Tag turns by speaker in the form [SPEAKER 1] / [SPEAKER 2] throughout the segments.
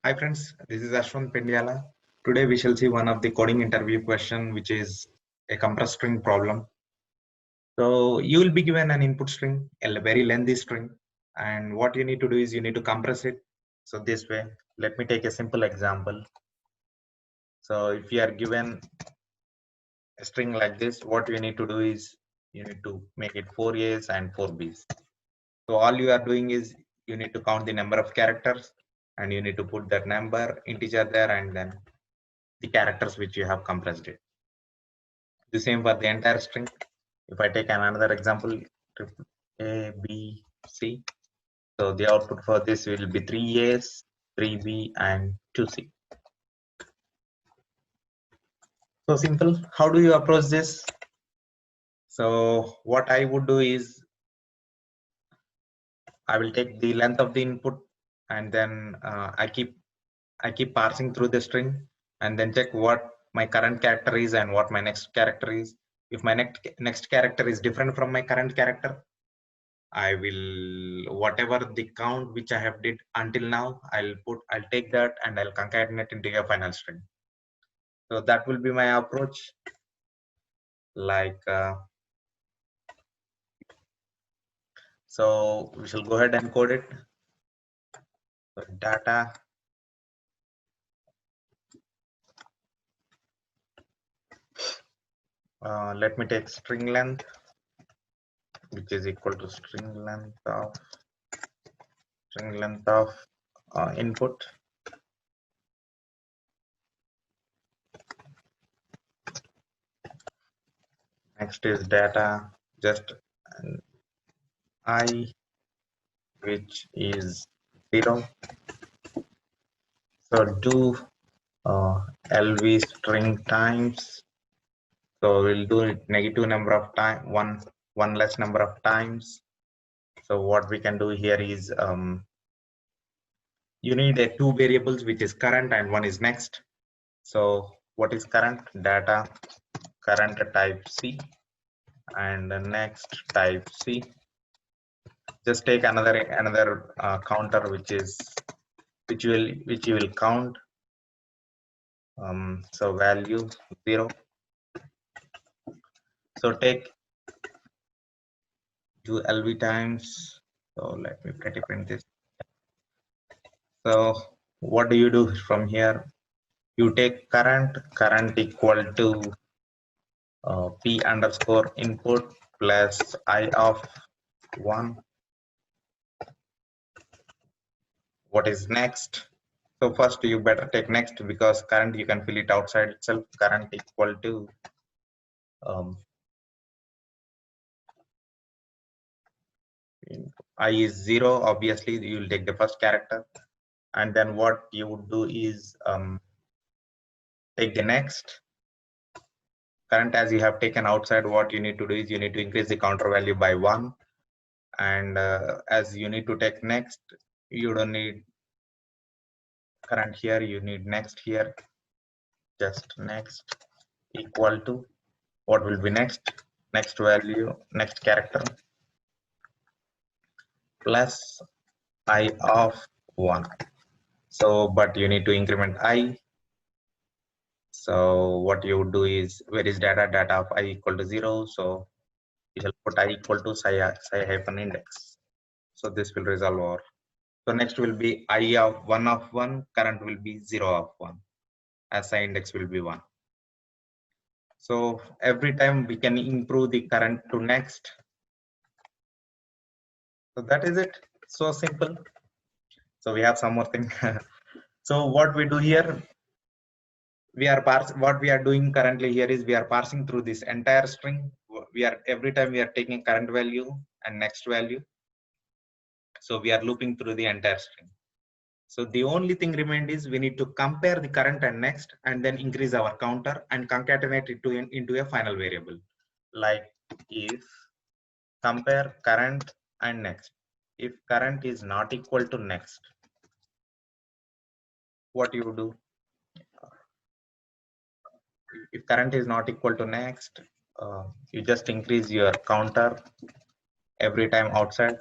[SPEAKER 1] Hi friends, this is Ashwin Pendiala. Today we shall see one of the coding interview question, which is a compressed string problem. So you will be given an input string, a very lengthy string, and what you need to do is you need to compress it. So this way, let me take a simple example. So if you are given a string like this, what you need to do is you need to make it 4 A's and 4 B's. So all you are doing is you need to count the number of characters and you need to put that number integer there and then the characters which you have compressed it. The same for the entire string. If I take another example, A, B, C. So the output for this will be 3A's, 3B, and 2C. So simple. How do you approach this? So what I would do is I will take the length of the input and then I keep parsing through the string and then check what my current character is and what my next character is. If my next character is different from my current character, I will whatever the count which I have did until now, I'll take that and I'll concatenate into a final string. So that will be my approach. Like so, we shall go ahead and code it. So data. Let me take string length, which is equal to string length of input. Next is data, just I, which is 0. So do LV string times. So we'll do it negative number of time, one less number of times. So what we can do here is you need a two variables, which is current and one is next. So what is current? Data current type C and next type C. Just take another counter, which you will count. So value 0. So take 2 LV times. So let me pretty print this. So what do you do from here? You take current equal to P underscore input plus I of 1. What is next? So first you better take next because current you can fill it outside itself. Current equal to I is 0. Obviously you will take the first character, and then what you would do is take the next current. As you have taken outside, what you need to do is you need to increase the counter value by 1, and as you need to take next, you don't need current here, you need next here. Just next equal to what will be next value, next character plus I of 1. So but you need to increment I. So what you would do is, where is data of I equal to 0, so you shall put I equal to psi hyphen index. So this will resolve over. So next will be I of 1, current will be 0 of 1, as psi index will be 1. So every time we can improve the current to next. So that is it. So simple. So we have some more thing. So what we do here, what we are doing currently here is we are parsing through this entire string. Every time we are taking current value and next value. So we are looping through the entire string. So the only thing remained is we need to compare the current and next and then increase our counter and concatenate it into a final variable. Like if compare current and next. If current is not equal to next, what you do? If current is not equal to next, you just increase your counter every time outside.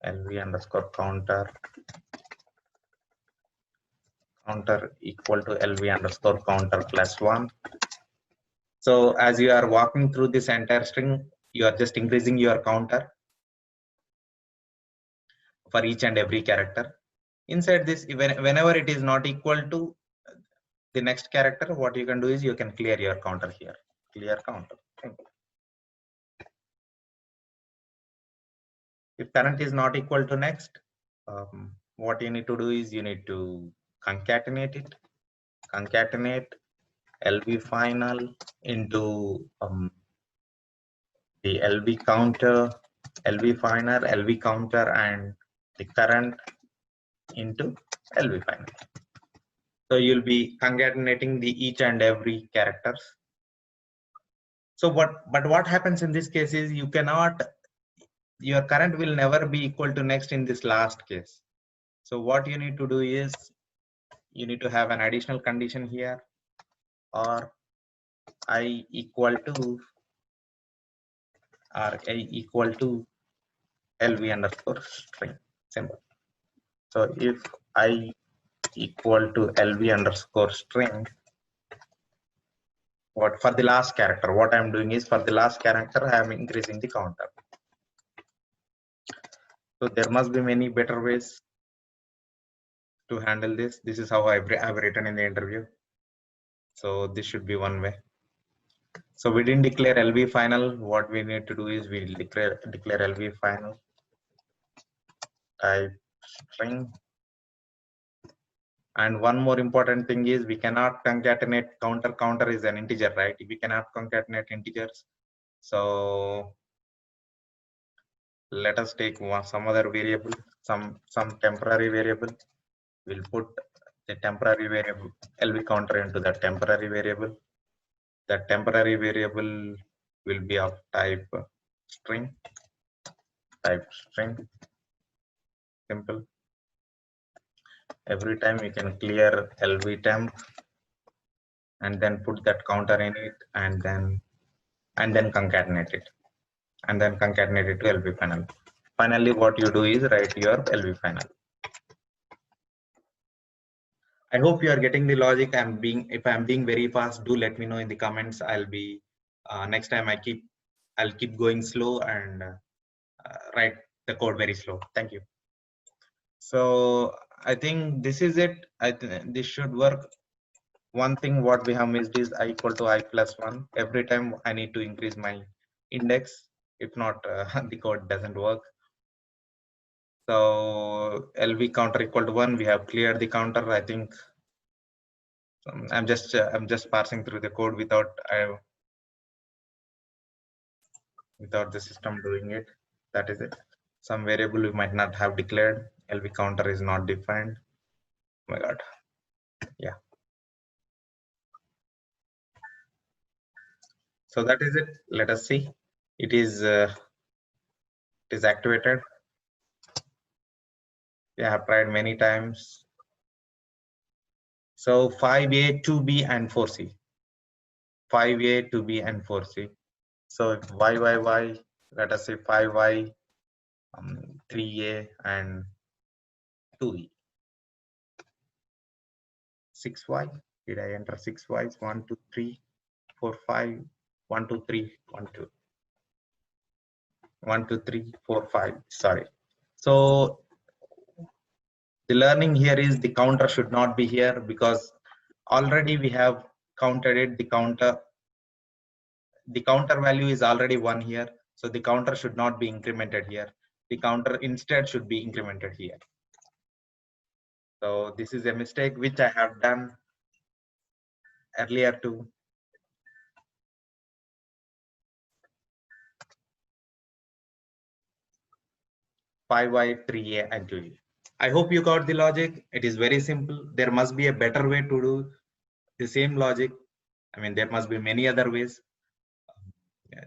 [SPEAKER 1] LV underscore counter counter equal to LV underscore counter plus 1. So as you are walking through this entire string, you are just increasing your counter for each and every character. Inside this, whenever it is not equal to the next character, what you can do is you can clear your counter here. Clear counter. If current is not equal to next, what you need to do is you need to concatenate it. Concatenate LV final into the LV counter, LV final, LV counter, and the current into LV final. So you'll be concatenating the each and every characters. So what happens in this case is you cannot, your current will never be equal to next in this last case. So what you need to do is you need to have an additional condition here, or I equal to LV underscore string. Simple. So if I equal to LV underscore string, what for the last character, what I'm doing is for the last character I am increasing the counter. So there must be many better ways to handle this. This is how I've written in the interview. So this should be one way. So we didn't declare LV final. What we need to do is we'll declare LV final type string. And one more important thing is we cannot concatenate counter. Counter is an integer, right? We cannot concatenate integers. So let us take some other variable, some temporary variable. We'll put the temporary variable LV counter into the temporary variable. That temporary variable will be of type string. Simple. Every time you can clear LV temp and then put that counter in it, and then concatenate it, and then concatenate it to LV final. Finally, what you do is write your LV final. I hope you are getting the logic. If I'm being very fast, do let me know in the comments. I'll be next time I'll keep going slow and write the code very slow. Thank you. So I think this is it. This should work. One thing what we have missed is I equal to I plus 1. Every time I need to increase my index. If not, the code doesn't work. So LV counter equal to 1. We have cleared the counter. I think I'm just passing through the code without the system doing it. That is it. Some variable we might not have declared. LV counter is not defined. Oh my god. Yeah. So that is it. Let us see. It is activated. Yeah, I have tried many times. So 5A, 2B, and 4C. 5A, 2B, and 4C. So Y, let us say 5Y, 3A, and 2E. 6Y. Did I enter 6Ys? 1, 2, 3, 4, 5. 1, 2, 3, 1, 2. 1, 2, 3, 4, 5. Sorry. So the learning here is the counter should not be here because already we have counted it. The counter value is already 1 here. So the counter should not be incremented here. The counter instead should be incremented here. So this is a mistake which I have done earlier too. Five Y, 3A, and 2E. I hope you got the logic. It is very simple. There must be a better way to do the same logic. I mean, there must be many other ways. Yeah,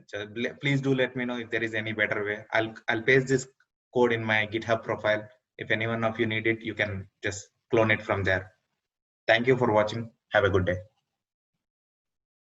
[SPEAKER 1] please do let me know if there is any better way. I'll paste this code in my GitHub profile. If any one of you need it, you can just clone it from there. Thank you for watching. Have a good day.